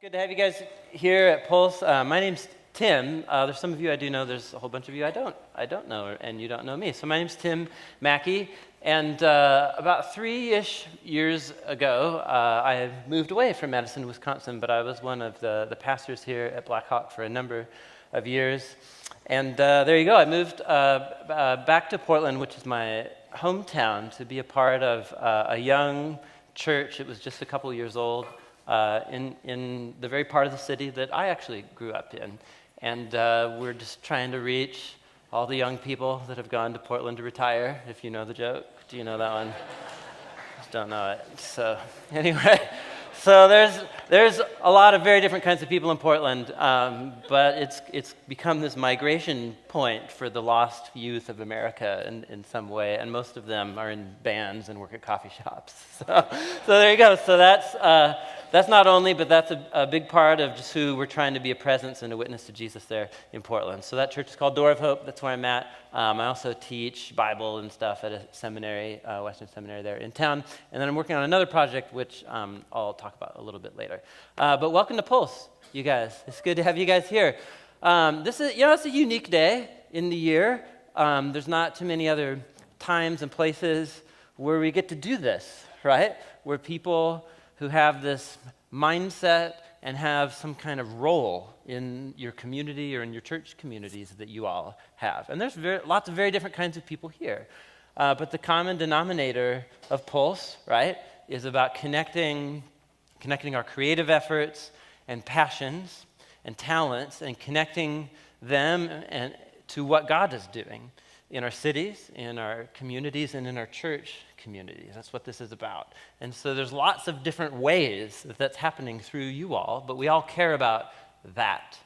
Good to have you guys here at Pulse. My name's Tim. There's some of you I do know. There's a whole bunch of you I don't know, and you don't know me. So my name's Tim Mackie, and about 3-ish years ago, I moved away from Madison, Wisconsin, but I was one of the pastors here at Black Hawk for a number of years. And there you go. I moved back to Portland, which is my hometown, to be a part of a young church. It was just a couple years old. In the very part of the city that I actually grew up in. And we're just trying to reach all the young people that have gone to Portland to retire, if you know the joke. Do you know that one? Just don't know it. So anyway, so there's a lot of very different kinds of people in Portland, but it's become this migration point for the lost youth of America in some way, and most of them are in bands and work at coffee shops. So there you go. So that's not only, but that's a big part of just who we're trying to be a presence and a witness to Jesus there in Portland. So that church is called Door of Hope. That's where I'm at. I also teach Bible and stuff at a seminary, Western Seminary there in town. And then I'm working on another project, which I'll talk about a little bit later. But welcome to Pulse, you guys. It's good to have you guys here. This is, it's a unique day in the year. There's not too many other times and places where we get to do this, right? Where people who have this mindset and have some kind of role in your community or in your church communities that you all have. And there's lots of very different kinds of people here. But the common denominator of Pulse, right, is about connecting our creative efforts and passions and talents and connecting them and to what God is doing in our cities, in our communities, and in our church communities. That's what this is about. And so there's lots of different ways that's happening through you all, but we all care about that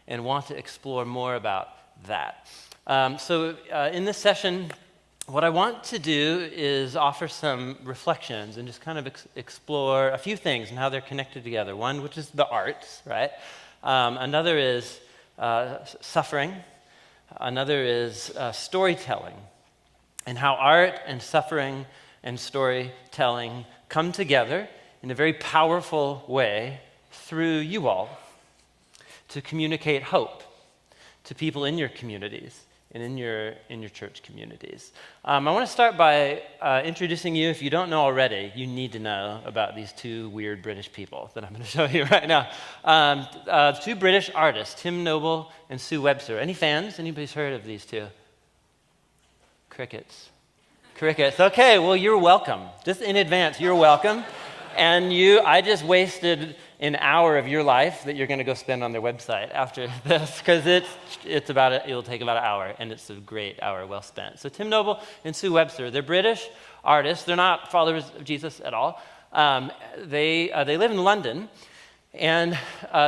and want to explore more about that. So in this session, what I want to do is offer some reflections and just kind of explore a few things and how they're connected together. One, which is the arts, right? Another is suffering. Another is storytelling, and how art and suffering and storytelling come together in a very powerful way through you all to communicate hope to people in your communities and in your church communities. I want to start by introducing you. If you don't know already, you need to know about these two weird British people that I'm going to show you right now. Two British artists, Tim Noble and Sue Webster. Any fans? Anybody's heard of these two? Crickets. Okay, well, you're welcome. Just in advance, you're welcome. And I just wasted an hour of your life that you're going to go spend on their website after this, because it'll take about an hour, and it's a great hour well spent. So Tim Noble and Sue Webster, they're British artists. They're not followers of Jesus at all. They live in London, and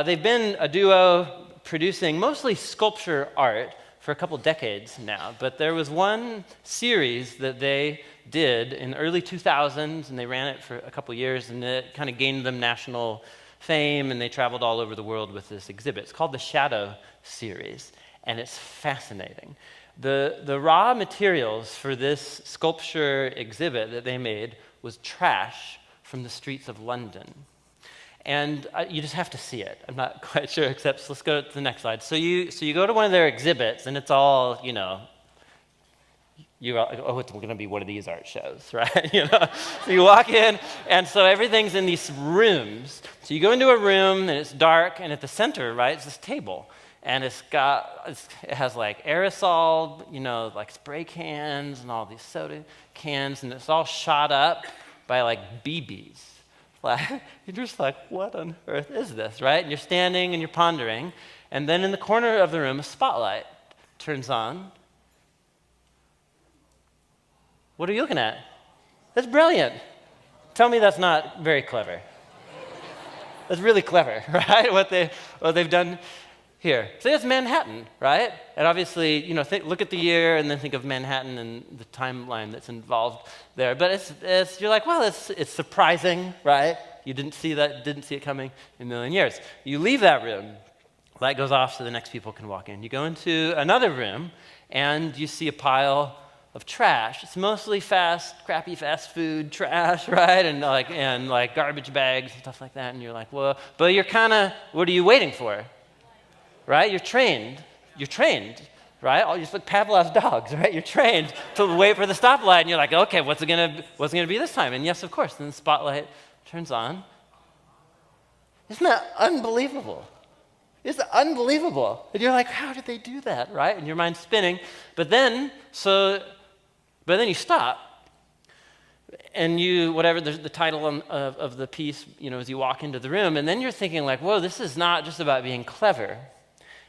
they've been a duo producing mostly sculpture art for a couple decades now. But there was one series that they did in the early 2000s, and they ran it for a couple years, and it kind of gained them national fame, and they traveled all over the world with this exhibit. It's called the Shadow series, and it's fascinating. The raw materials for this sculpture exhibit that they made was trash from the streets of London. And you just have to see it. I'm not quite sure, except let's go to the next slide. So you go to one of their exhibits, and it's all, you're like, oh, it's going to be one of these art shows, right? So you walk in, and so everything's in these rooms. So you go into a room, and it's dark, and at the center, right, it's this table. And it has like aerosol, like spray cans and all these soda cans, and it's all shot up by like BBs. Like, you're just like, what on earth is this, right? And you're standing and you're pondering, and then in the corner of the room, a spotlight turns on. What are you looking at? That's brilliant. Tell me that's not very clever. That's really clever, right? What they've done here. So it's Manhattan, right? And obviously, look at the year and then think of Manhattan and the timeline that's involved there. But you're like, well, it's surprising, right? You didn't see it coming in a million years. You leave that room, light goes off so the next people can walk in. You go into another room and you see a pile of trash. It's mostly crappy fast food trash, right? And like garbage bags and stuff like that. And you're like, well, but you're kind of, what are you waiting for? Right? You're trained, right? You're just like Pavlov's dogs, right? You're trained to wait for the stoplight, and you're like, okay, what's it gonna be this time? And yes, of course, then the spotlight turns on. Isn't that unbelievable? It's unbelievable. And you're like, how did they do that, right? And your mind's spinning. But then you stop, and the title of the piece, as you walk into the room, and then you're thinking like, whoa, this is not just about being clever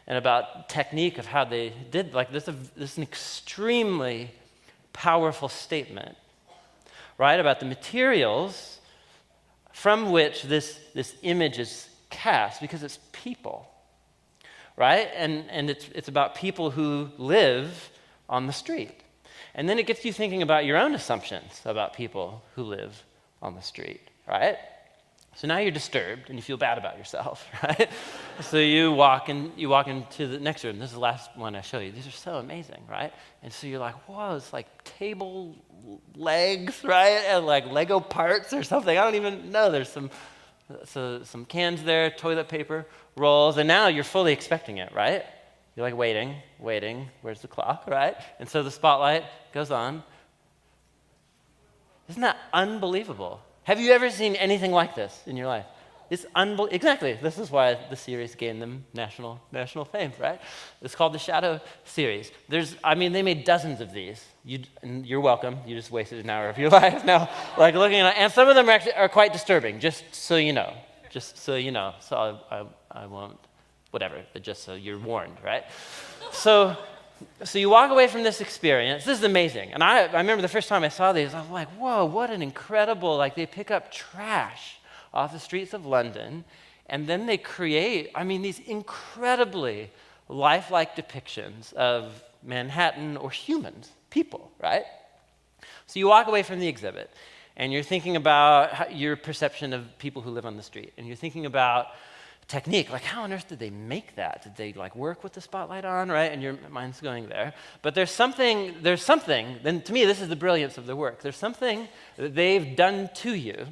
and about technique of how they did, like this is an extremely powerful statement, right? About the materials from which this image is cast, because it's people, right? And it's about people who live on the street. And then it gets you thinking about your own assumptions about people who live on the street, right? So now you're disturbed and you feel bad about yourself, right? So you walk into the next room. This is the last one I show you. These are so amazing, right? And so you're like, whoa, it's like table legs, right? And like Lego parts or something. I don't even know. There's some cans there, toilet paper, rolls, and now you're fully expecting it, right? You're like waiting, where's the clock, right? And so the spotlight goes on. Isn't that unbelievable? Have you ever seen anything like this in your life? It's unbelievable. Exactly. This is why the series gained them national fame, right? It's called the Shadow series. They made dozens of these. You're welcome. You just wasted an hour of your life now, like looking at it. And some of them are quite disturbing, just so you know. So I won't, whatever, but just so you're warned, right? So you walk away from this experience. This is amazing. And I remember the first time I saw these, I was like, whoa, what an incredible, like they pick up trash off the streets of London, and then they create, these incredibly lifelike depictions of Manhattan or humans, people, right? So you walk away from the exhibit, and you're thinking about your perception of people who live on the street, and you're thinking about technique, like how on earth did they make that? Did they like work with the spotlight on, right? And your mind's going there. But there's something, then to me this is the brilliance of the work. There's something that they've done to you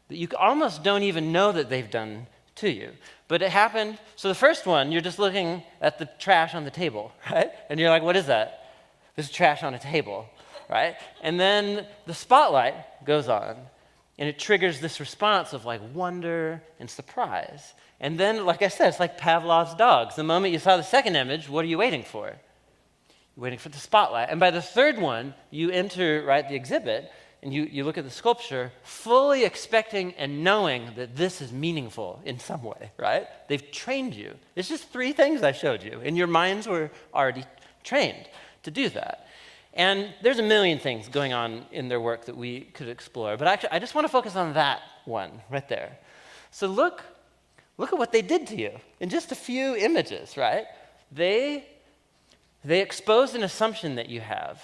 that you almost don't even know that they've done to you. But it happened, so the first one, you're just looking at the trash on the table, right? And you're like, what is that? There's trash on a table, right? And then the spotlight goes on, and it triggers this response of like wonder and surprise. And then, like I said, it's like Pavlov's dogs. The moment you saw the second image, what are you waiting for? You're waiting for the spotlight. And by the third one, you enter, right, the exhibit, and you look at the sculpture, fully expecting and knowing that this is meaningful in some way, right? They've trained you. It's just 3 things I showed you, and your minds were already trained to do that. And there's a million things going on in their work that we could explore, but actually, I just want to focus on that one right there. So look at what they did to you in just a few images, right? They exposed an assumption that you have,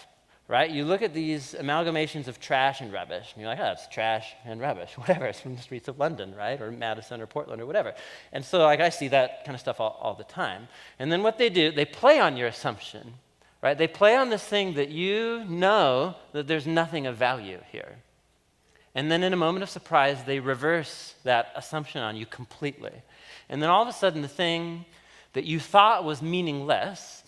right? You look at these amalgamations of trash and rubbish, and you're like, oh, it's trash and rubbish, whatever. It's from the streets of London, right? Or Madison or Portland or whatever. And so like I see that kind of stuff all the time. And then what they do, they play on your assumption, right? They play on this thing that you know that there's nothing of value here. And then in a moment of surprise, they reverse that assumption on you completely. And then all of a sudden, the thing that you thought was meaningless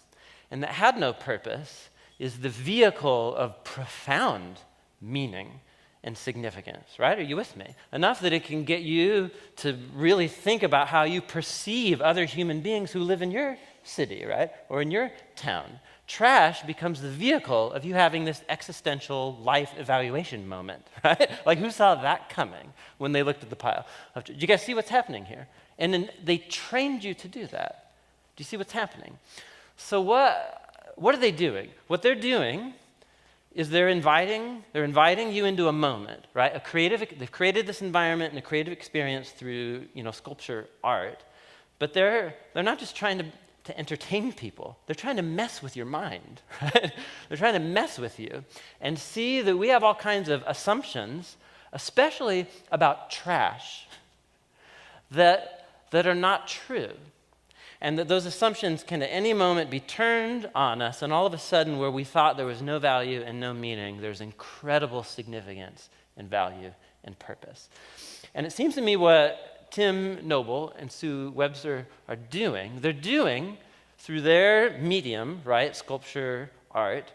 and that had no purpose is the vehicle of profound meaning and significance, right? Are you with me? Enough that it can get you to really think about how you perceive other human beings who live in your city, right? Or in your town. Trash becomes the vehicle of you having this existential life evaluation moment, right? Like who saw that coming when they looked at the pile? Do you guys see what's happening here? And then they trained you to do that. Do you see what's happening? So what are they doing? What they're doing is they're inviting you into a moment, right? They've created this environment and a creative experience through, sculpture art, but they're not just trying to entertain people. They're trying to mess with your mind, right? They're trying to mess with you and see that we have all kinds of assumptions, especially about trash, that are not true. And that those assumptions can at any moment be turned on us, and all of a sudden, where we thought there was no value and no meaning, there's incredible significance and value and purpose. And it seems to me what Tim Noble and Sue Webster are doing, they're doing through their medium, right, sculpture, art,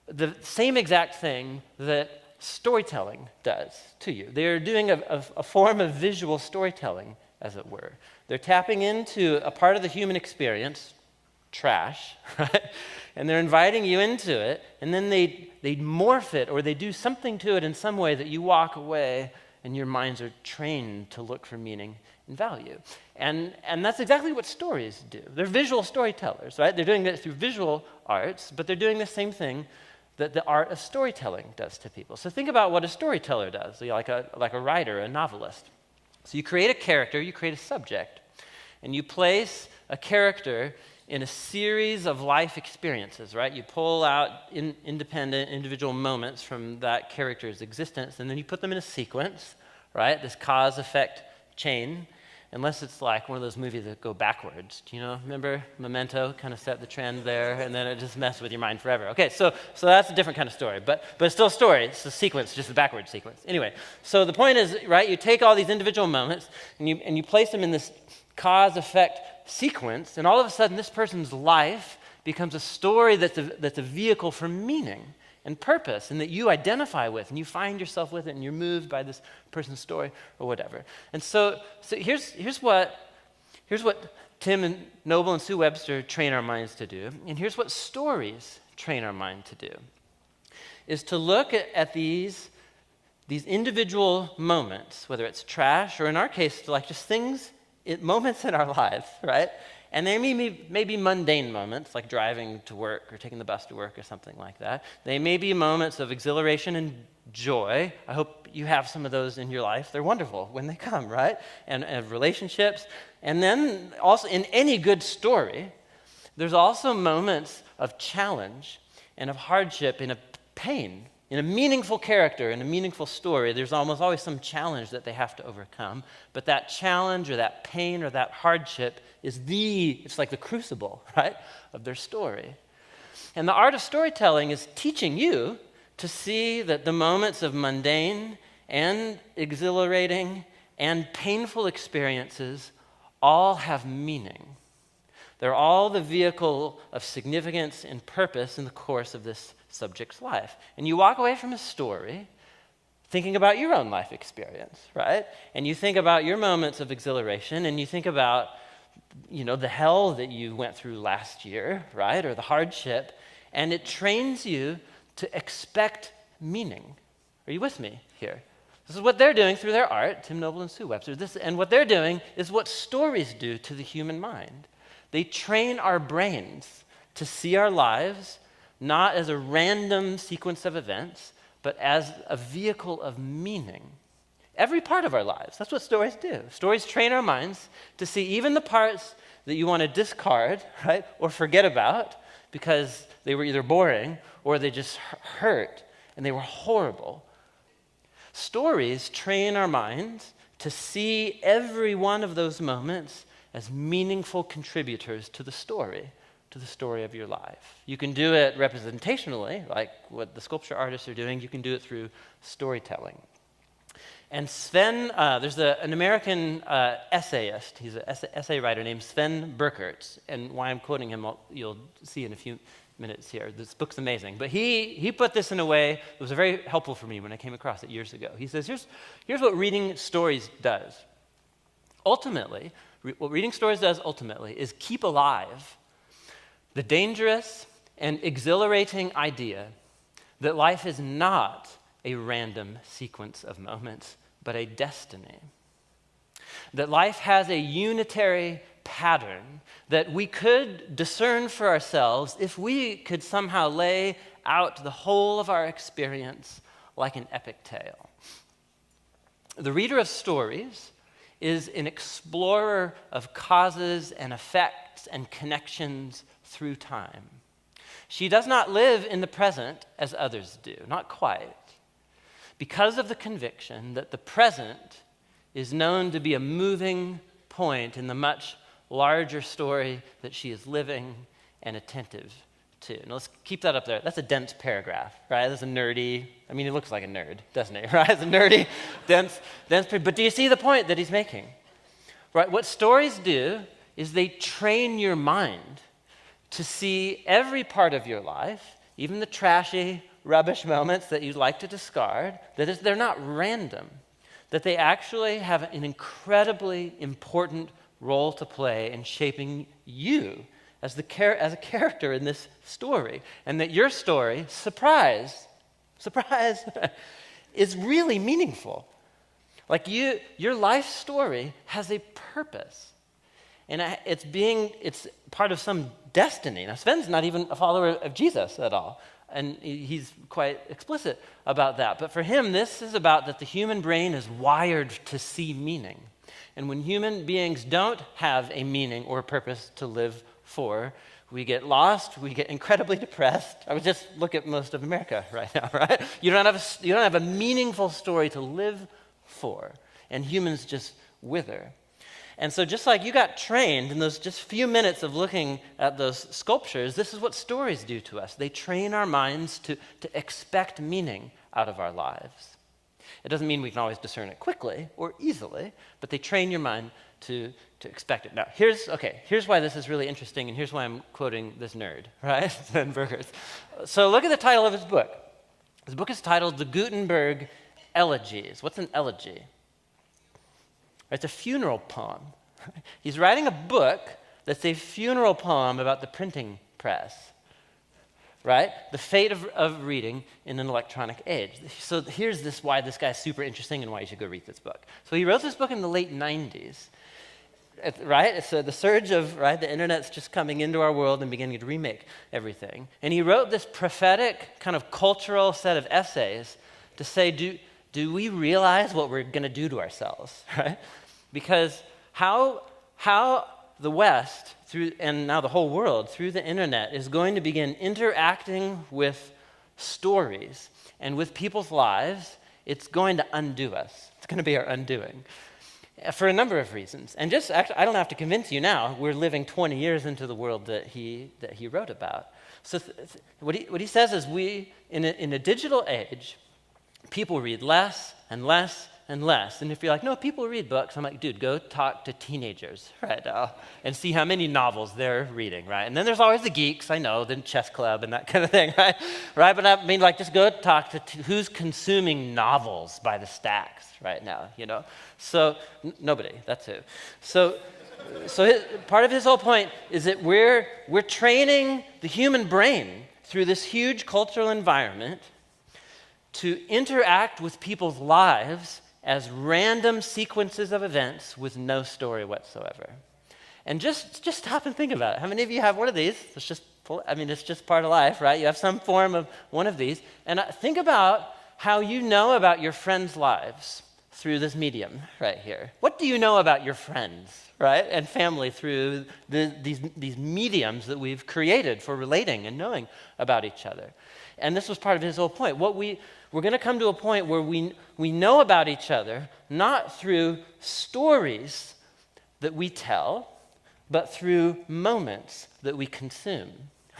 the same exact thing that storytelling does to you. They're doing a form of visual storytelling, as it were. They're tapping into a part of the human experience, trash, right? And they're inviting you into it, and then they morph it, or they do something to it in some way that you walk away and your minds are trained to look for meaning and value. And that's exactly what stories do. They're visual storytellers, right? They're doing it through visual arts, but they're doing the same thing that the art of storytelling does to people. So think about what a storyteller does, like a writer, a novelist. So you create a character, you create a subject, and you place a character in a series of life experiences, right? You pull out independent, individual moments from that character's existence, and then you put them in a sequence, right? This cause-effect chain, unless it's like one of those movies that go backwards. Do you know? Remember Memento kind of set the trend there, and then it just messed with your mind forever. Okay, so that's a different kind of story, but it's still a story. It's a sequence, just a backward sequence. Anyway, so the point is, right, you take all these individual moments, and you place them in this cause-effect sequence, and all of a sudden this person's life becomes a story that's a vehicle for meaning and purpose, and that you identify with, and you find yourself with it, and you're moved by this person's story or whatever. And so here's what Tim Noble and Sue Webster train our minds to do, and here's what stories train our mind to do, is to look at these individual moments, whether it's trash or in our case, like just moments in our lives, right? And they may be mundane moments, like driving to work or taking the bus to work or something like that. They may be moments of exhilaration and joy. I hope you have some of those in your life. They're wonderful when they come, right? And relationships. And then also in any good story, there's also moments of challenge and of hardship and of pain. In a meaningful character, in a meaningful story, there's almost always some challenge that they have to overcome. But that challenge or that pain or that hardship it's like the crucible, right, of their story. And the art of storytelling is teaching you to see that the moments of mundane and exhilarating and painful experiences all have meaning. They're all the vehicle of significance and purpose in the course of this subject's life. And you walk away from a story thinking about your own life experience, right? And you think about your moments of exhilaration, and you think about, the hell that you went through last year, right? Or the hardship, and it trains you to expect meaning. Are you with me here? This is what they're doing through their art, Tim Noble and Sue Webster. And what they're doing is what stories do to the human mind. They train our brains to see our lives not as a random sequence of events, but as a vehicle of meaning. Every part of our lives. That's what stories do. Stories train our minds to see even the parts that you want to discard, right, or forget about because they were either boring or they just hurt and they were horrible. Stories train our minds to see every one of those moments as meaningful contributors to the story of your life. You can do it representationally, like what the sculpture artists are doing. You can do it through storytelling. And Sven, there's an American essayist. He's an essay writer named Sven Burkertz. And why I'm quoting him, you'll see in a few minutes here. This book's amazing. But he put this in a way that was very helpful for me when I came across it years ago. He says, here's what reading stories does. Ultimately, what reading stories does ultimately is keep alive the dangerous and exhilarating idea that life is not a random sequence of moments, but a destiny. That life has a unitary pattern that we could discern for ourselves if we could somehow lay out the whole of our experience like an epic tale. The reader of stories is an explorer of causes and effects and connections through time. She does not live in the present as others do, not quite, because of the conviction that the present is known to be a moving point in the much larger story that she is living and attentive to. Now let's keep that up there. That's a dense paragraph, right? That's a nerdy, I mean, he looks like a nerd, doesn't he, right? It's a nerdy, dense, but do you see the point that he's making? Right, what stories do is they train your mind to see every part of your life, even the trashy, rubbish moments that you'd like to discard, they're not random, that they actually have an incredibly important role to play in shaping you as a character in this story, and that your story, surprise, is really meaningful. Like your life story has a purpose, and it's part of some destiny. Now, Sven's not even a follower of Jesus at all, and he's quite explicit about that. But for him, this is about that the human brain is wired to see meaning. And when human beings don't have a meaning or a purpose to live for, we get lost, we get incredibly depressed. I would just look at most of America right now, right? You don't have a meaningful story to live for, and humans just wither. And so just like you got trained in those just few minutes of looking at those sculptures, this is what stories do to us. They train our minds to expect meaning out of our lives. It doesn't mean we can always discern it quickly or easily, but they train your mind to expect it. Now, here's why this is really interesting, and here's why I'm quoting this nerd, right? Sven Berger's. So look at the title of his book. His book is titled The Guttenberg Elegies. What's an elegy? It's a funeral poem. He's writing a book that's a funeral poem about the printing press, right? The fate of reading in an electronic age. So here's why this guy's super interesting and why you should go read this book. So he wrote this book in the late 90s, right? It's the surge of, right, the internet's just coming into our world and beginning to remake everything. And he wrote this prophetic kind of cultural set of essays to say, do we realize what we're going to do to ourselves, right? Because how the West, and now the whole world, through the internet, is going to begin interacting with stories and with people's lives, it's going to undo us. It's going to be our undoing for a number of reasons. And just actually, I don't have to convince you now, we're living 20 years into the world that he wrote about. So what he says is in a digital age, people read less and less and less. And if you're like, no, people read books, I'm like, dude, go talk to teenagers right now and see how many novels they're reading, right? And then there's always the geeks, I know, the chess club and that kind of thing, right? But I mean, like, just go talk to who's consuming novels by the stacks right now, you know? So nobody, that's who. So part of his whole point is that we're training the human brain through this huge cultural environment to interact with people's lives as random sequences of events with no story whatsoever. And just stop and think about it. How many of you have one of these? It's just part of life, right? You have some form of one of these. And think about how you know about your friends' lives through this medium right here. What do you know about your friends, right, and family through these mediums that we've created for relating and knowing about each other? And this was part of his whole point. We're going to come to a point where we know about each other, not through stories that we tell, but through moments that we consume,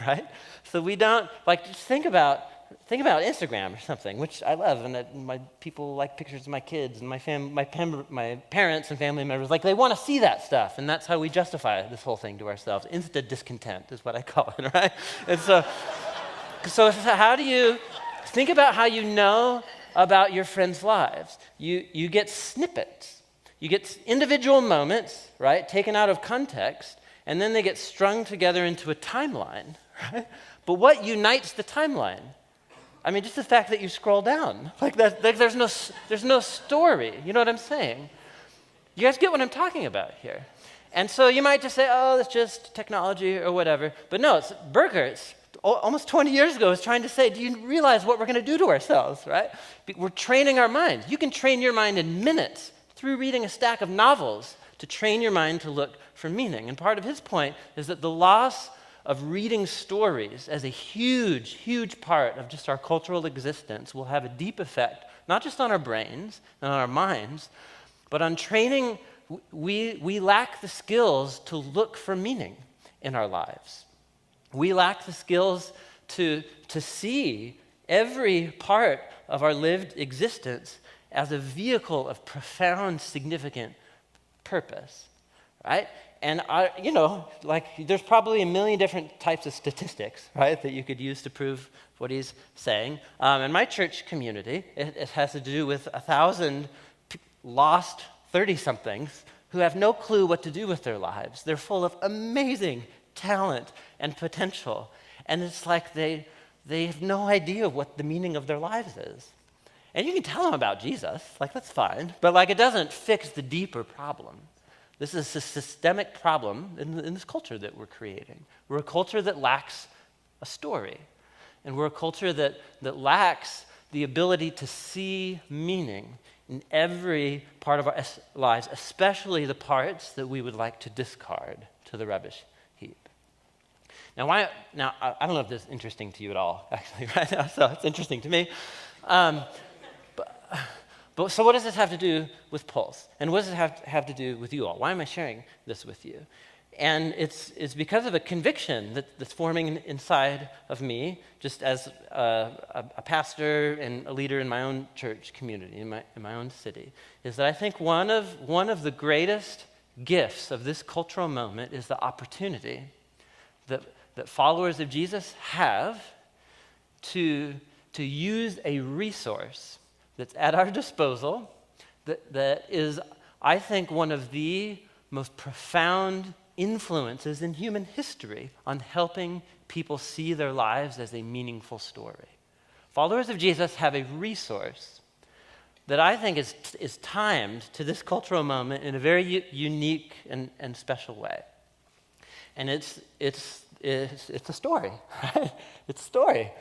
right? So we don't, like, just think about Instagram or something, which I love, and my people like pictures of my kids and my parents and family members, like, they want to see that stuff, and that's how we justify this whole thing to ourselves. Insta discontent is what I call it, right? And so how do you think about how you know about your friends' lives? You get snippets. You get individual moments, right, taken out of context, and then they get strung together into a timeline, right? But what unites the timeline? I mean, just the fact that you scroll down. Like that, there's no story. You know what I'm saying? You guys get what I'm talking about here. And so you might just say, oh, that's just technology or whatever. But no, Berger, almost 20 years ago, was trying to say, do you realize what we're going to do to ourselves, right? We're training our minds. You can train your mind in minutes through reading a stack of novels to train your mind to look for meaning. And part of his point is that the loss of reading stories as a huge, huge part of just our cultural existence will have a deep effect, not just on our brains and on our minds, but on training we lack the skills to look for meaning in our lives. We lack the skills to see every part of our lived existence as a vehicle of profound, significant purpose, right? And, there's probably a million different types of statistics, right, that you could use to prove what he's saying. In my church community, it has to do with 1,000 lost 30-somethings who have no clue what to do with their lives. They're full of amazing talent and potential. And it's like they have no idea what the meaning of their lives is. And you can tell them about Jesus, that's fine. But it doesn't fix the deeper problem. This is a systemic problem in this culture that we're creating. We're a culture that lacks a story. And we're a culture that lacks the ability to see meaning in every part of our lives, especially the parts that we would like to discard to the rubbish heap. Now, I don't know if this is interesting to you at all, actually, right now, so it's interesting to me. But so what does this have to do with Pulse? And what does it have to do with you all? Why am I sharing this with you? And it's because of a conviction that's forming inside of me, just as a pastor and a leader in my own church community, in my own city, is that I think one of the greatest gifts of this cultural moment is the opportunity that followers of Jesus have to use a resource that's at our disposal that is, I think, one of the most profound influences in human history on helping people see their lives as a meaningful story. Followers of Jesus have a resource that I think is timed to this cultural moment in a very unique and special way. And it's a story, right? It's a story.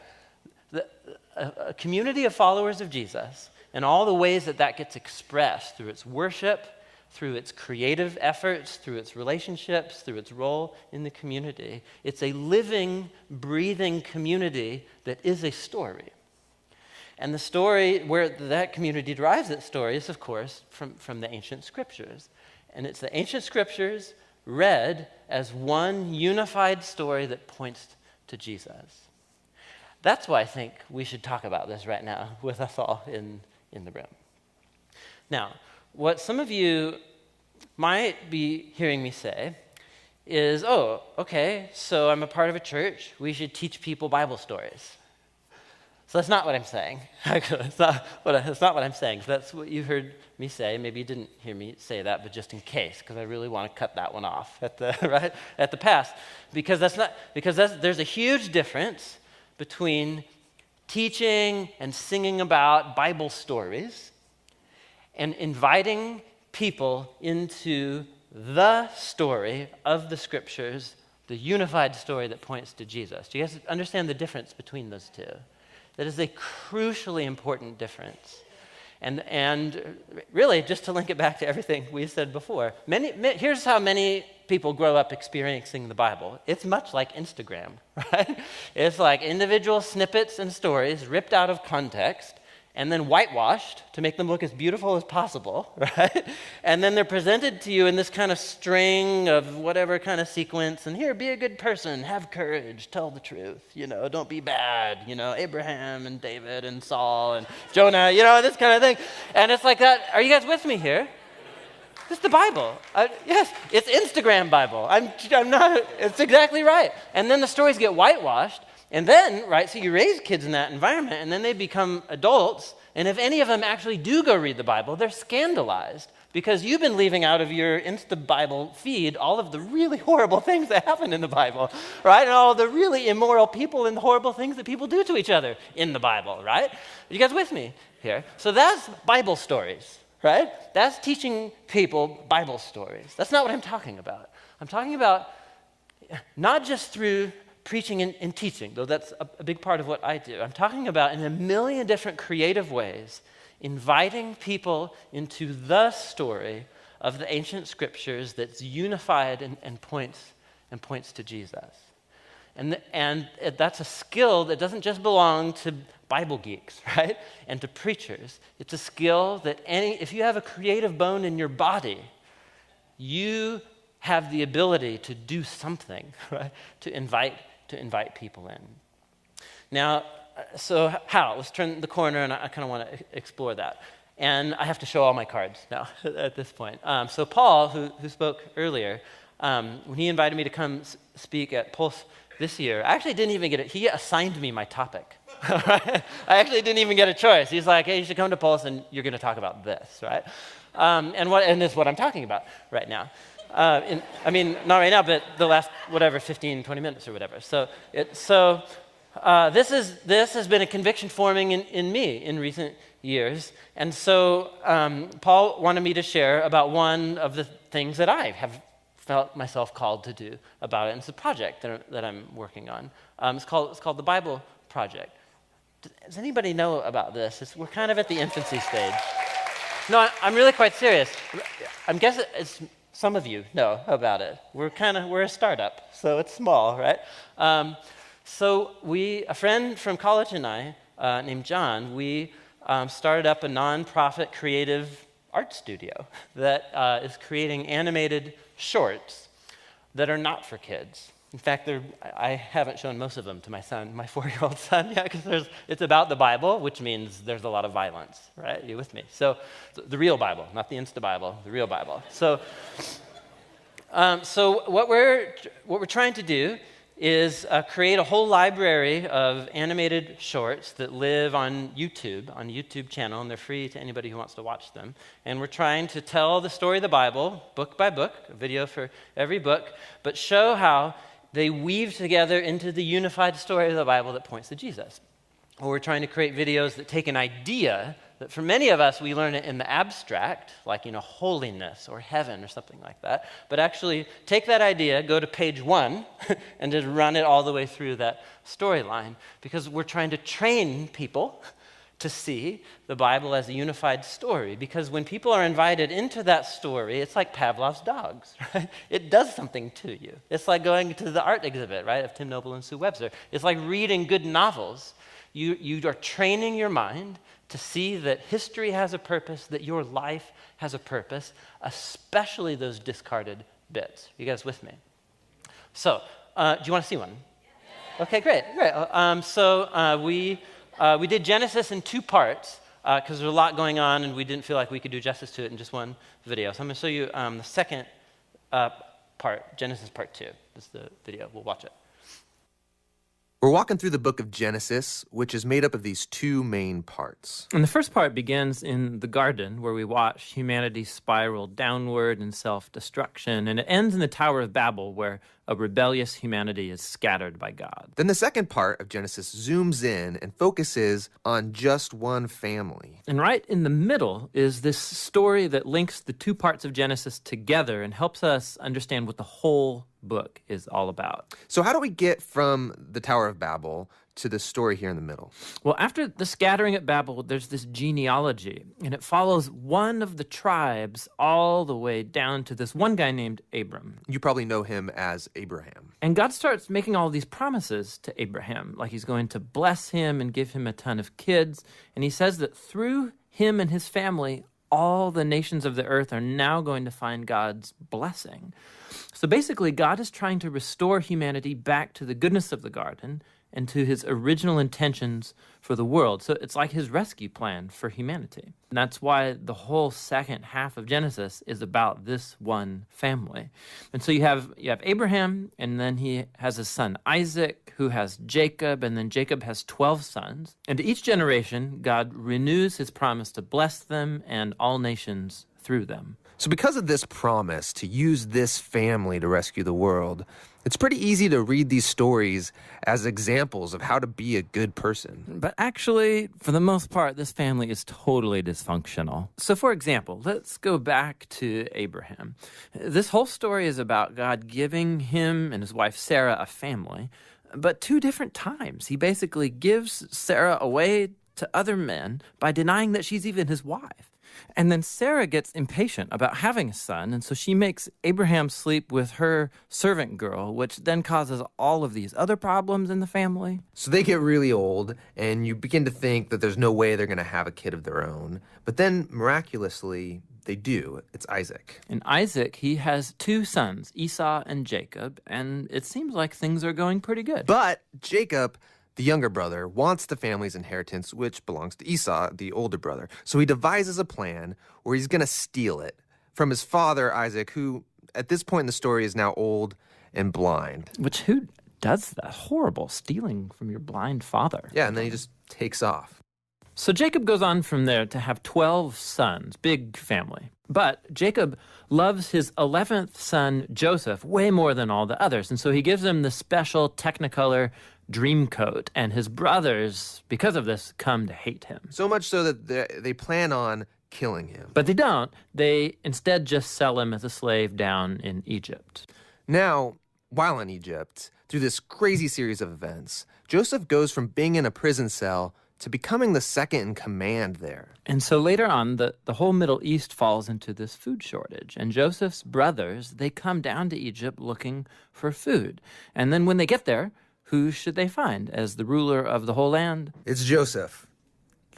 A community of followers of Jesus and all the ways that gets expressed through its worship, through its creative efforts, through its relationships, through its role in the community. It's a living, breathing community that is a story. And the story where that community derives its story is, of course, from the ancient scriptures. And it's the ancient scriptures read as one unified story that points to Jesus. That's why I think we should talk about this right now with us all in the room. Now, what some of you might be hearing me say is, oh, okay, so I'm a part of a church. We should teach people Bible stories. So that's not what I'm saying. It's not what I'm saying. That's what you heard me say. Maybe you didn't hear me say that, but just in case, because I really want to cut that one off at the pass, because there's a huge difference between teaching and singing about Bible stories and inviting people into the story of the scriptures, the unified story that points to Jesus. Do you guys understand the difference between those two? That is a crucially important difference. And really, just to link it back to everything we said before, here's how many people grow up experiencing the Bible. It's much like Instagram, right? It's like individual snippets and stories ripped out of context and then whitewashed to make them look as beautiful as possible, right? And then they're presented to you in this kind of string of whatever kind of sequence, and here, be a good person, have courage, tell the truth, don't be bad, Abraham and David and Saul and Jonah, this kind of thing. And it's like that. Are you guys with me here? This is the Bible. Yes, it's Instagram Bible. I'm not, it's exactly right. And then the stories get whitewashed. And then, right, so you raise kids in that environment, and then they become adults, and if any of them actually do go read the Bible, they're scandalized because you've been leaving out of your Insta-Bible feed all of the really horrible things that happen in the Bible, right? And all the really immoral people and the horrible things that people do to each other in the Bible, right? Are you guys with me here? So that's Bible stories, right? That's teaching people Bible stories. That's not what I'm talking about. I'm talking about not just through preaching and teaching, though that's a big part of what I do. I'm talking about in a million different creative ways, inviting people into the story of the ancient scriptures that's unified and points to Jesus. And that's a skill that doesn't just belong to Bible geeks, right? And to preachers. It's a skill that if you have a creative bone in your body, you have the ability to do something, right? To invite people in. Now, so how? Let's turn the corner, and I kind of want to explore that. And I have to show all my cards now at this point. So Paul, who spoke earlier, when he invited me to come speak at Pulse this year, I actually didn't even get it. He assigned me my topic. Right? I actually didn't even get a choice. He's like, hey, you should come to Pulse, and you're going to talk about this, right? And this is what I'm talking about right now. Not right now, but the last, 15, 20 minutes or whatever. This has been a conviction forming in me in recent years. And so Paul wanted me to share about one of the things that I have felt myself called to do about it. And it's a project that I'm working on. It's called the Bible Project. Does anybody know about this? We're kind of at the infancy stage. No, I'm really quite serious. I'm guessing some of you know about it. We're a startup, so it's small, right? So a friend from college and I, named John, we started up a nonprofit creative art studio that is creating animated shorts that are not for kids. In fact, I haven't shown most of them to my son, my 4-year-old son, yet, because it's about the Bible, which means there's a lot of violence, right? You with me? So the real Bible, not the Insta Bible, the real Bible. So what we're trying to do is create a whole library of animated shorts that live on YouTube channel, and they're free to anybody who wants to watch them. And we're trying to tell the story of the Bible, book by book, a video for every book, but show how they weave together into the unified story of the Bible that points to Jesus. Or we're trying to create videos that take an idea that for many of us, we learn it in the abstract, like, holiness or heaven or something like that, but actually take that idea, go to page 1, and just run it all the way through that storyline, because we're trying to train people to see the Bible as a unified story, because when people are invited into that story, it's like Pavlov's dogs, right? It does something to you. It's like going to the art exhibit, right, of Tim Noble and Sue Webster. It's like reading good novels. You are training your mind to see that history has a purpose, that your life has a purpose, especially those discarded bits. You guys with me? So, do you want to see one? Okay, great. We did Genesis in 2 parts because there's a lot going on, and we didn't feel like we could do justice to it in just one video. So I'm going to show you the second part, Genesis part 2. This is the video. We'll watch it. We're walking through the book of Genesis, which is made up of these 2 main parts. And the first part begins in the garden, where we watch humanity spiral downward in self-destruction, and it ends in the Tower of Babel, where a rebellious humanity is scattered by God. Then the second part of Genesis zooms in and focuses on just one family. And right in the middle is this story that links the 2 parts of Genesis together and helps us understand what the whole book is all about. So how do we get from the Tower of Babel to the story here in the middle? Well, after the scattering at Babel, there's this genealogy, and it follows one of the tribes all the way down to this one guy named Abram. You probably know him as Abraham. And God starts making all these promises to Abraham, like he's going to bless him and give him a ton of kids. And he says that through him and his family, all the nations of the earth are now going to find God's blessing. So basically, God is trying to restore humanity back to the goodness of the garden and to his original intentions for the world. So it's like his rescue plan for humanity. And that's why the whole second half of Genesis is about this one family. And so you have Abraham, and then he has his son Isaac, who has Jacob, and then Jacob has 12 sons. And to each generation, God renews his promise to bless them and all nations through them. So because of this promise to use this family to rescue the world, it's pretty easy to read these stories as examples of how to be a good person. But actually, for the most part, this family is totally dysfunctional. So for example, let's go back to Abraham. This whole story is about God giving him and his wife Sarah a family, but 2 different times. He basically gives Sarah away to other men by denying that she's even his wife. And then Sarah gets impatient about having a son, and so she makes Abraham sleep with her servant girl, which then causes all of these other problems in the family. So they get really old, and you begin to think that there's no way they're going to have a kid of their own. But then, miraculously, they do. It's Isaac. And Isaac, he has two sons, Esau and Jacob, and it seems like things are going pretty good. But Jacob, the younger brother, wants the family's inheritance, which belongs to Esau, the older brother. So he devises a plan where he's going to steal it from his father, Isaac, who at this point in the story is now old and blind. Which, who does that? Horrible, stealing from your blind father. Yeah, and then he just takes off. So Jacob goes on from there to have 12 sons, big family. But Jacob loves his 11th son, Joseph, way more than all the others. And so he gives him the special Technicolor dream coat. And his brothers, because of this, come to hate him. So much so that they plan on killing him. But they don't. They instead just sell him as a slave down in Egypt. Now, while in Egypt, through this crazy series of events, Joseph goes from being in a prison cell to becoming the second in command there. And so later on, the whole Middle East falls into this food shortage. And Joseph's brothers, they come down to Egypt looking for food. And then when they get there, who should they find as the ruler of the whole land? It's Joseph,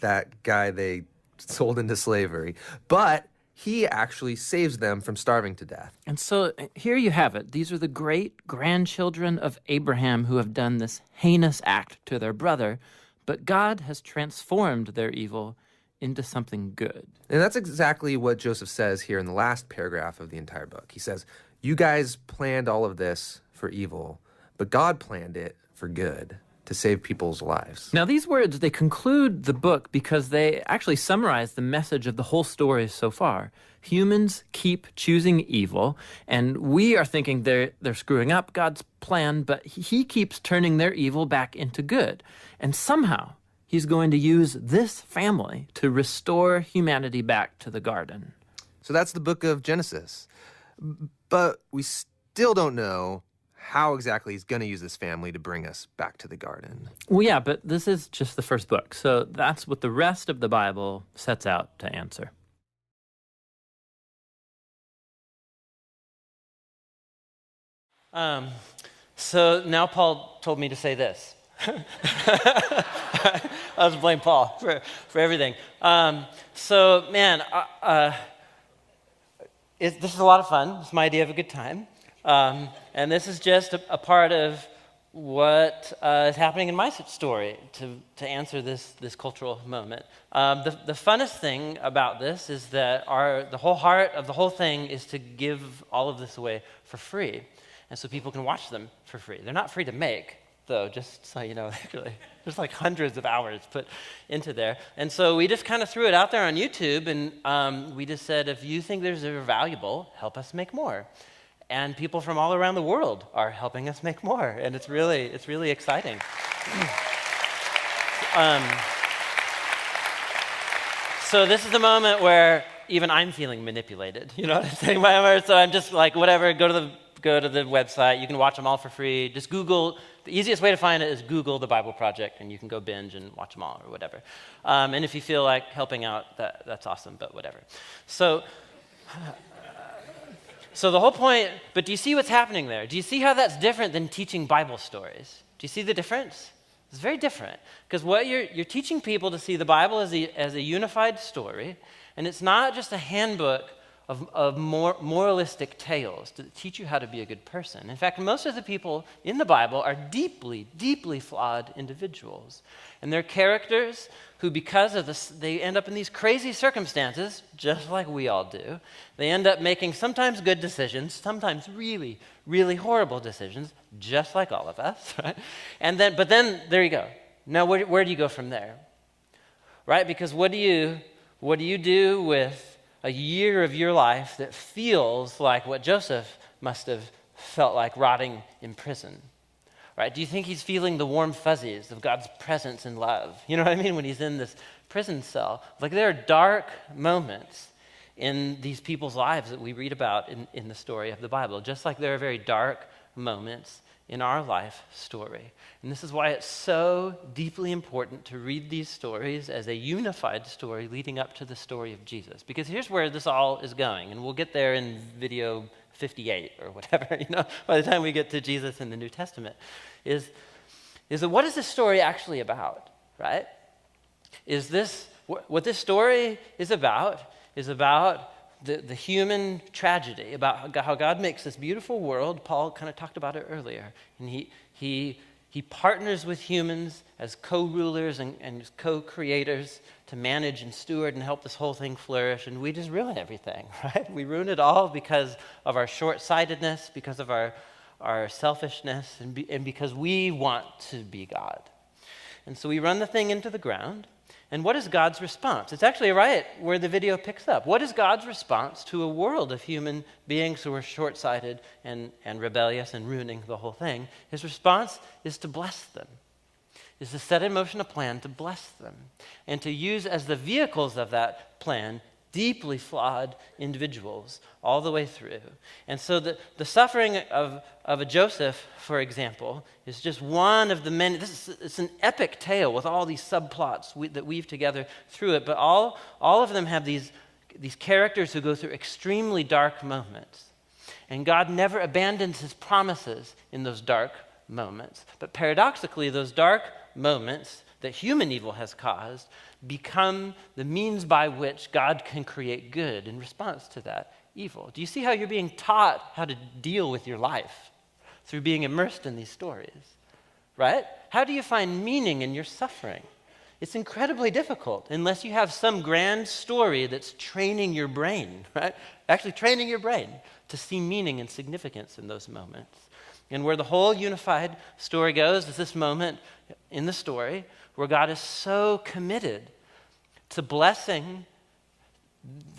that guy they sold into slavery. But he actually saves them from starving to death. And so here you have it. These are the great-grandchildren of Abraham who have done this heinous act to their brother. But God has transformed their evil into something good. And that's exactly what Joseph says here in the last paragraph of the entire book. He says, you guys planned all of this for evil, but God planned it for good, to save people's lives. Now, these words, they conclude the book because they actually summarize the message of the whole story so far. Humans keep choosing evil, and we are thinking they're screwing up God's plan, but he keeps turning their evil back into good. And somehow, he's going to use this family to restore humanity back to the garden. So that's the book of Genesis. But we still don't know how exactly he's going to use this family to bring us back to the garden. Well, yeah, but this is just the first book. So that's what the rest of the Bible sets out to answer. So now Paul told me to say this. I was blame Paul for everything. So, man, this is a lot of fun. It's my idea of a good time. And this is just a part of what is happening in my story to answer this cultural moment. The funnest thing about this is that the whole heart of the whole thing is to give all of this away for free. And so people can watch them for free. They're not free to make, though, just so you know. There's like hundreds of hours put into there. And so we just kind of threw it out there on YouTube, and we just said, if you think they're valuable, help us make more. And people from all around the world are helping us make more, and it's really exciting. So this is the moment where even I'm feeling manipulated. You know what I'm saying? So I'm just like, whatever, go to the website. You can watch them all for free. Just Google. The easiest way to find it is Google the Bible Project, and you can go binge and watch them all or whatever. And if you feel like helping out, that's awesome, but whatever. So the whole point, but do you see what's happening there? Do you see how that's different than teaching Bible stories? Do you see the difference? It's very different. Because what you're teaching people to see the Bible as a unified story, and it's not just a handbook of moralistic tales to teach you how to be a good person. In fact, most of the people in the Bible are deeply, deeply flawed individuals. And they're characters who, because of this, they end up in these crazy circumstances, just like we all do. They end up making sometimes good decisions, sometimes really, really horrible decisions, just like all of us, right? But then, there you go. Now, where do you go from there? Right? Because what do you do with a year of your life that feels like what Joseph must have felt like rotting in prison? Right? Do you think he's feeling the warm fuzzies of God's presence and love? You know what I mean? When he's in this prison cell. Like, there are dark moments in these people's lives that we read about in the story of the Bible, just like there are very dark moments in our life story. And this is why it's so deeply important to read these stories as a unified story leading up to the story of Jesus. Because here's where this all is going, and we'll get there in video 58 or whatever, by the time we get to Jesus in the New Testament, is that what is this story actually about, right? What this story is about the human tragedy, about how God makes this beautiful world. Paul kind of talked about it earlier. And he partners with humans as co-rulers and co-creators to manage and steward and help this whole thing flourish. And we just ruin everything, right? We ruin it all because of our short-sightedness, because of our selfishness, and because we want to be God. And so we run the thing into the ground. And what is God's response? It's actually right where the video picks up. What is God's response to a world of human beings who are short-sighted and rebellious and ruining the whole thing? His response is to bless them, is to set in motion a plan to bless them, and to use as the vehicles of that plan deeply flawed individuals all the way through. And so the suffering of a Joseph, for example, is just one of the many. It's an epic tale with all these subplots that weave together through it, but all of them have these characters who go through extremely dark moments. And God never abandons his promises in those dark moments. But paradoxically, those dark moments that human evil has caused become the means by which God can create good in response to that evil. Do you see how you're being taught how to deal with your life through being immersed in these stories, right? How do you find meaning in your suffering? It's incredibly difficult unless you have some grand story that's training your brain, right? Actually training your brain to see meaning and significance in those moments. And where the whole unified story goes is this moment in the story where God is so committed to blessing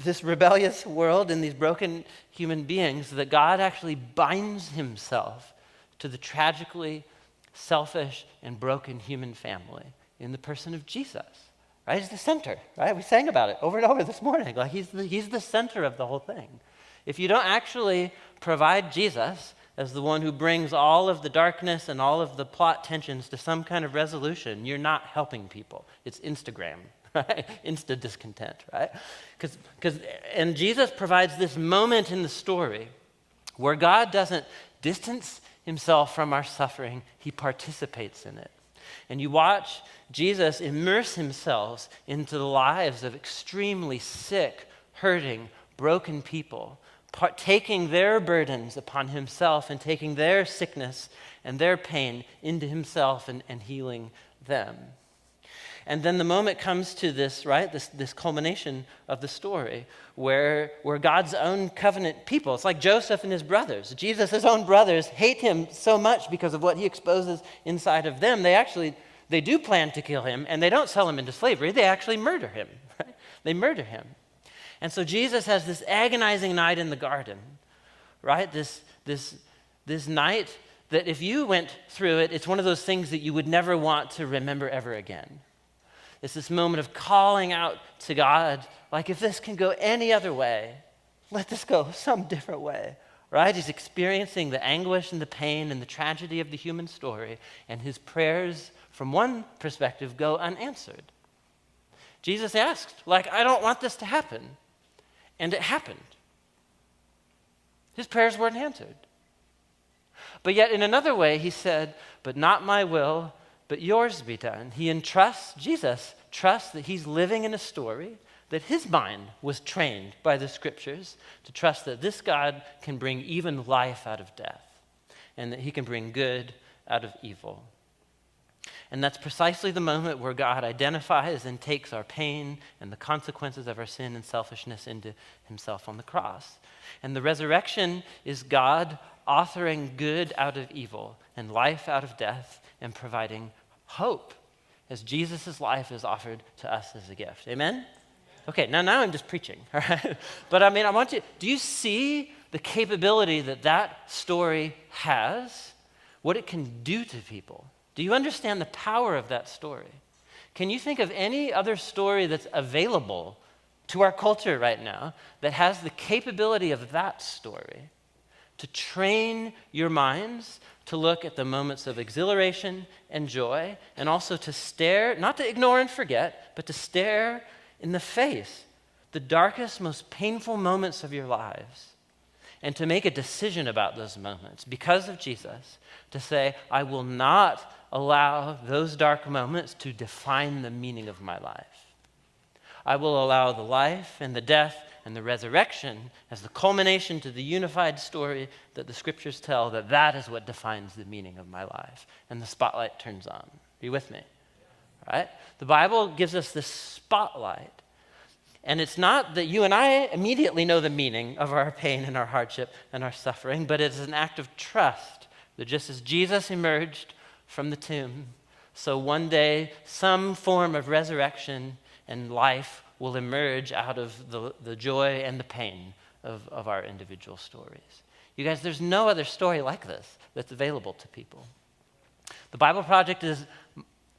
this rebellious world and these broken human beings that God actually binds himself to the tragically selfish and broken human family in the person of Jesus, right? He's the center, right? We sang about it over and over this morning. Like he's the center of the whole thing. If you don't actually provide Jesus as the one who brings all of the darkness and all of the plot tensions to some kind of resolution, you're not helping people. It's Instagram, right? Insta discontent, right? And Jesus provides this moment in the story where God doesn't distance himself from our suffering, he participates in it. And you watch Jesus immerse himself into the lives of extremely sick, hurting, broken people, taking their burdens upon himself and taking their sickness and their pain into himself and healing them. And then the moment comes to this, right, this culmination of the story where God's own covenant people, it's like Joseph and his brothers. Jesus' own brothers hate him so much because of what he exposes inside of them. They do plan to kill him, and they don't sell him into slavery. They actually murder him, right? They murder him. And so Jesus has this agonizing night in the garden, right? This night that if you went through it, it's one of those things that you would never want to remember ever again. It's this moment of calling out to God, like if this can go any other way, let this go some different way, right? He's experiencing the anguish and the pain and the tragedy of the human story, and his prayers, from one perspective, go unanswered. Jesus asked, I don't want this to happen. And it happened. His prayers weren't answered. But yet in another way, he said, but not my will, but yours be done. Jesus trusts that he's living in a story, that his mind was trained by the scriptures to trust that this God can bring even life out of death, and that he can bring good out of evil. And that's precisely the moment where God identifies and takes our pain and the consequences of our sin and selfishness into himself on the cross. And the resurrection is God authoring good out of evil and life out of death and providing hope as Jesus' life is offered to us as a gift. Amen? Okay, now I'm just preaching, all right? But I want you, do you see the capability that story has, what it can do to people? Do you understand the power of that story? Can you think of any other story that's available to our culture right now that has the capability of that story to train your minds to look at the moments of exhilaration and joy, and also to stare, not to ignore and forget, but to stare in the face the darkest, most painful moments of your lives, and to make a decision about those moments because of Jesus, to say, I will not allow those dark moments to define the meaning of my life. I will allow the life and the death and the resurrection as the culmination to the unified story that the scriptures tell, that is what defines the meaning of my life. And the spotlight turns on. Are you with me? Right? The Bible gives us this spotlight. And it's not that you and I immediately know the meaning of our pain and our hardship and our suffering, but it's an act of trust that just as Jesus emerged from the tomb, so one day some form of resurrection and life will emerge out of the joy and the pain of our individual stories. You guys, there's no other story like this that's available to people. The Bible Project is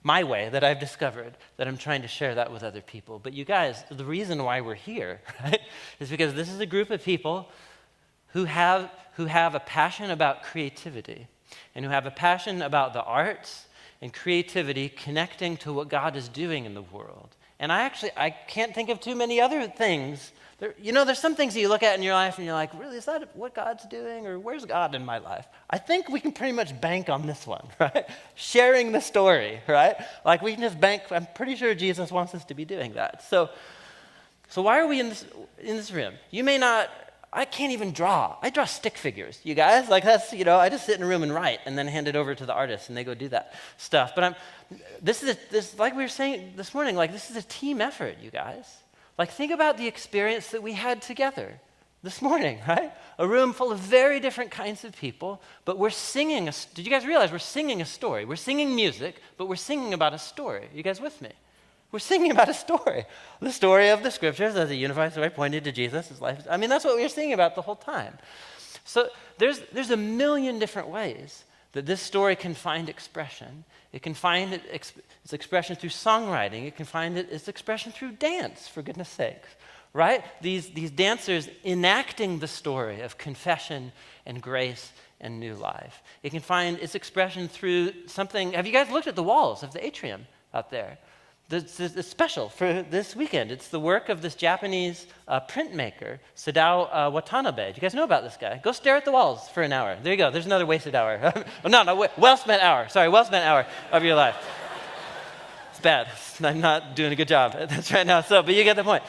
my way that I've discovered that I'm trying to share that with other people. But you guys, the reason why we're here, right, is because this is a group of people who have a passion about creativity and who have a passion about the arts and creativity connecting to what God is doing in the world. And I can't think of too many other things. There's some things that you look at in your life and you're like, really, is that what God's doing? Or where's God in my life? I think we can pretty much bank on this one, right? Sharing the story, right? Like we can just bank, I'm pretty sure Jesus wants us to be doing that. So why are we in this room? You may not, I can't even draw. I draw stick figures, you guys. Like that's, I just sit in a room and write and then hand it over to the artists and they go do that stuff. But this like we were saying this morning, like this is a team effort, you guys. Like think about the experience that we had together this morning, right? A room full of very different kinds of people, but we're singing. Did you guys realize we're singing a story? We're singing music, but we're singing about a story. You guys with me? We're singing about a story. The story of the scriptures as a unified story pointed to Jesus, his life. I mean, that's what we were singing about the whole time. So there's a million different ways that this story can find expression. It can find its expression through songwriting. It can find its expression through dance, for goodness sakes, right? These dancers enacting the story of confession and grace and new life. It can find its expression through something. Have you guys looked at the walls of the atrium out there? It's special for this weekend. It's the work of this Japanese printmaker, Sadao Watanabe. Do you guys know about this guy? Go stare at the walls for an hour. There you go. There's another wasted hour. Well-spent hour. Sorry, well-spent hour of your life. It's bad. I'm not doing a good job at this right now. But you get the point.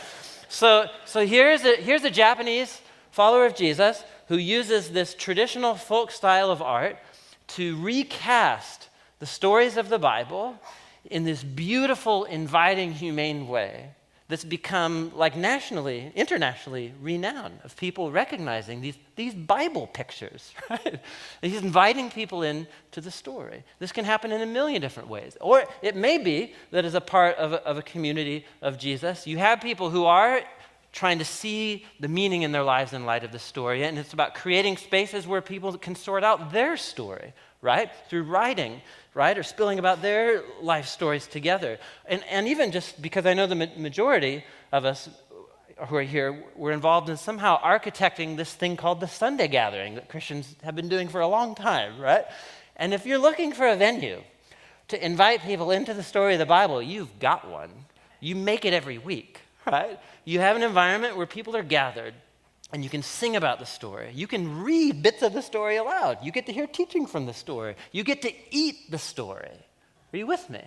So here's a Japanese follower of Jesus who uses this traditional folk style of art to recast the stories of the Bible in this beautiful, inviting, humane way that's become like internationally renowned, of people recognizing these Bible pictures, right? He's inviting people in to the story. This can happen in a million different ways. Or it may be that as a part of a community of Jesus, you have people who are trying to see the meaning in their lives in light of the story, and it's about creating spaces where people can sort out their story, right? Through writing, right? Or spilling about their life stories together. And even just because I know the majority of us who are here, we're involved in somehow architecting this thing called the Sunday gathering that Christians have been doing for a long time, right? And if you're looking for a venue to invite people into the story of the Bible, you've got one. You make it every week, right? You have an environment where people are gathered and you can sing about the story. You can read bits of the story aloud. You get to hear teaching from the story. You get to eat the story. Are you with me?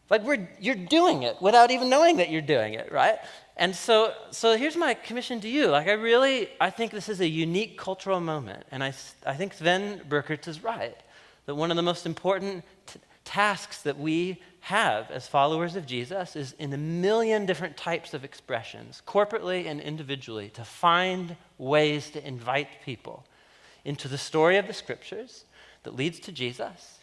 Like you're doing it without even knowing that you're doing it, right? And so here's my commission to you. Like I think this is a unique cultural moment. And I think Sven Burkert is right, that one of the most important tasks that we have as followers of Jesus is in a million different types of expressions, corporately and individually, to find ways to invite people into the story of the scriptures that leads to Jesus,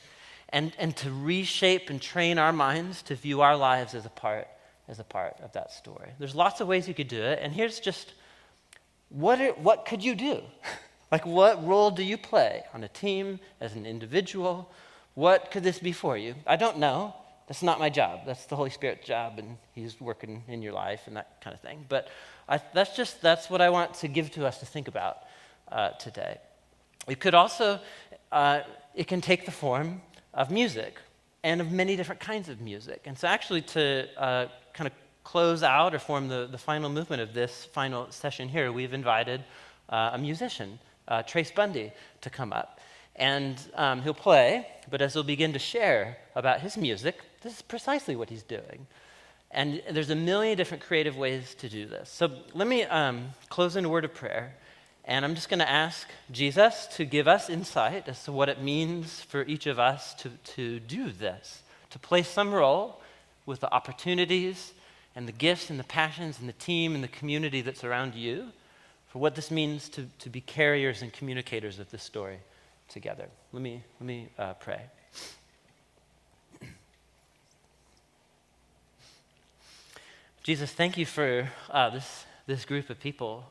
and to reshape and train our minds to view our lives as a part of that story. There's lots of ways you could do it, and here's just what could you do? Like what role do you play on a team, as an individual? What could this be for you? I don't know. That's not my job. That's the Holy Spirit's job, and he's working in your life and that kind of thing. But that's what I want to give to us to think about today. It could also, it can take the form of music and of many different kinds of music. And so actually to kind of close out or form the final movement of this final session here, we've invited a musician, Trace Bundy, to come up. And he'll play, but as he'll begin to share about his music, this is precisely what he's doing. And there's a million different creative ways to do this. So let me close in a word of prayer. And I'm just going to ask Jesus to give us insight as to what it means for each of us to do this, to play some role with the opportunities and the gifts and the passions and the team and the community that's around you, for what this means to be carriers and communicators of this story together. Let me pray. Jesus, thank you for this group of people.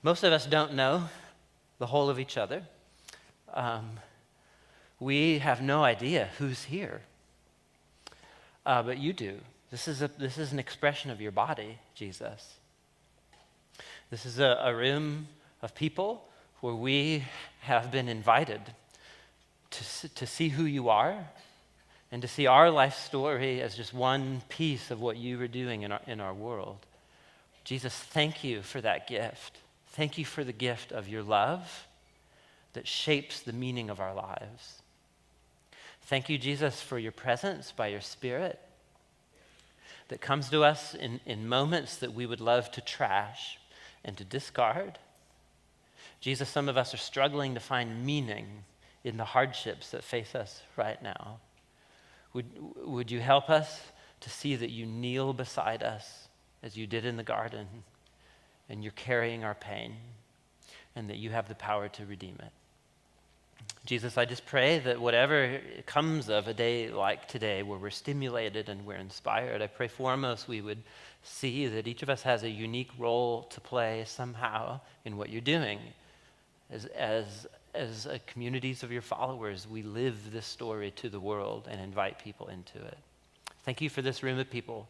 Most of us don't know the whole of each other. We have no idea who's here, but you do. This is an expression of your body, Jesus. This is a room of people where we have been invited to see who you are and to see our life story as just one piece of what you are doing in our world. Jesus, thank you for that gift. Thank you for the gift of your love that shapes the meaning of our lives. Thank you, Jesus, for your presence by your Spirit that comes to us in moments that we would love to trash and to discard. Jesus, some of us are struggling to find meaning in the hardships that face us right now. Would you help us to see that you kneel beside us as you did in the garden, and you're carrying our pain, and that you have the power to redeem it? Jesus, I just pray that whatever comes of a day like today where we're stimulated and we're inspired, I pray foremost we would see that each of us has a unique role to play somehow in what you're doing. As communities of your followers, we live this story to the world and invite people into it. Thank you for this room of people.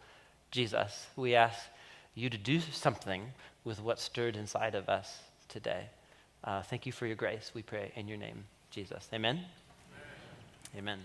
Jesus, we ask you to do something with what stirred inside of us today. Thank you for your grace, we pray in your name, Jesus. Amen? Amen. Amen.